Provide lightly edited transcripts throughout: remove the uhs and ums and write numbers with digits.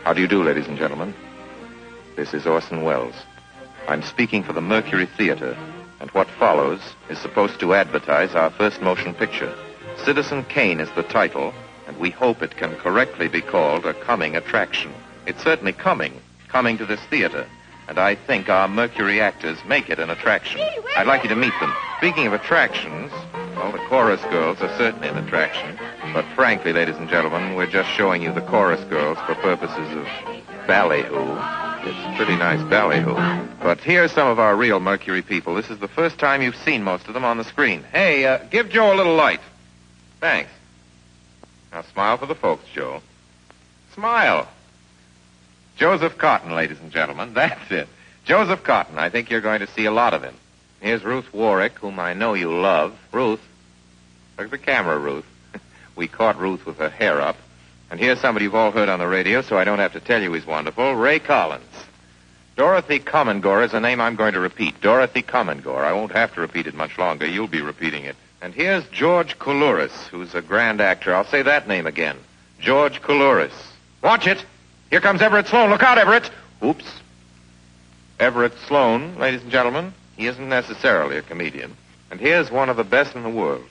How do you do, ladies and gentlemen? This is Orson Welles. I'm speaking for the Mercury Theater, and what follows is supposed to advertise our first motion picture. Citizen Kane is the title, and we hope it can correctly be called a coming attraction. It's certainly coming to this theater, and I think our Mercury actors make it an attraction. I'd like you to meet them. Speaking of attractions, well, the chorus girls are certainly an attraction, but frankly, ladies and gentlemen, we're just showing you the chorus girls for purposes of ballyhoo. It's pretty nice ballyhoo. But here's some of our real Mercury people. This is the first time you've seen most of them on the screen. Hey, give Joe a little light. Thanks. Now smile for the folks, Joe. Smile. Joseph Cotten, ladies and gentlemen. That's it. Joseph Cotten. I think you're going to see a lot of him. Here's Ruth Warrick, whom I know you love. Ruth. Look at the camera, Ruth. We caught Ruth with her hair up. And here's somebody you've all heard on the radio, so I don't have to tell you he's wonderful. Ray Collins. Dorothy Comingore is a name I'm going to repeat. Dorothy Comingore. I won't have to repeat it much longer. You'll be repeating it. And here's George Coulouris, who's a grand actor. I'll say that name again. George Coulouris. Watch it. Here comes Everett Sloane. Look out, Everett. Oops. Everett Sloane, ladies and gentlemen. He isn't necessarily a comedian. And here's one of the best in the world.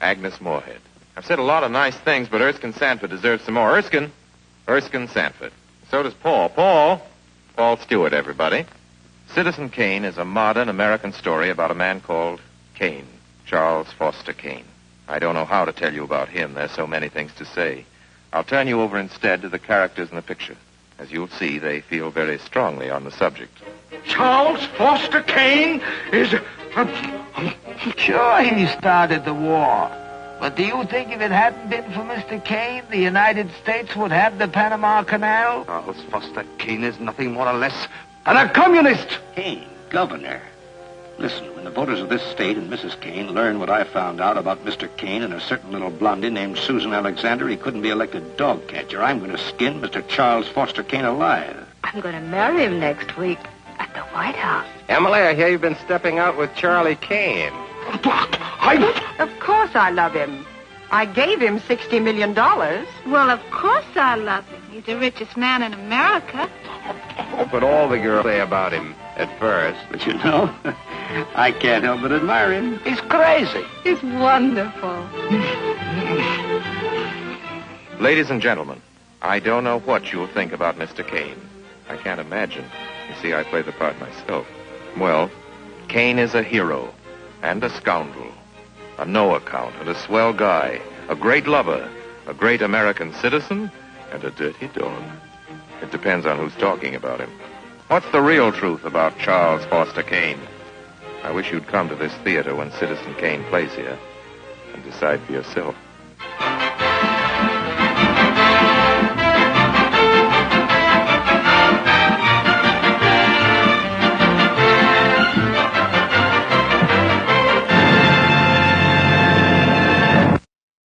Agnes Moorehead. I've said a lot of nice things, but Erskine Sanford deserves some more. Erskine Sanford. So does Paul. Paul Stewart, everybody. Citizen Kane is a modern American story about a man called Kane, Charles Foster Kane. I don't know how to tell you about him. There's so many things to say. I'll turn you over instead to the characters in the picture. As you'll see, they feel very strongly on the subject. Charles Foster Kane is... Sure, he started the war. But do you think if it hadn't been for Mr. Kane, the United States would have the Panama Canal? Charles Foster Kane is nothing more or less than a communist. Kane, governor. Listen, when the voters of this state and Mrs. Kane learn what I found out about Mr. Kane and a certain little blondie named Susan Alexander, he couldn't be elected dog catcher. I'm going to skin Mr. Charles Foster Kane alive. I'm going to marry him next week at the White House. Emily, I hear you've been stepping out with Charlie Kane. Of course I love him. I gave him $60 million. Well, of course I love him. He's the richest man in America. That's what all the girls say about him at first. But you know, I can't help but admire him. He's crazy. He's wonderful. Ladies and gentlemen, I don't know what you'll think about Mr. Kane. I can't imagine. You see, I play the part myself. Well, Kane is a hero and a scoundrel, a no-account and a swell guy, a great lover, a great American citizen, and a dirty dog. It depends on who's talking about him. What's the real truth about Charles Foster Kane? I wish you'd come to this theater when Citizen Kane plays here and decide for yourself.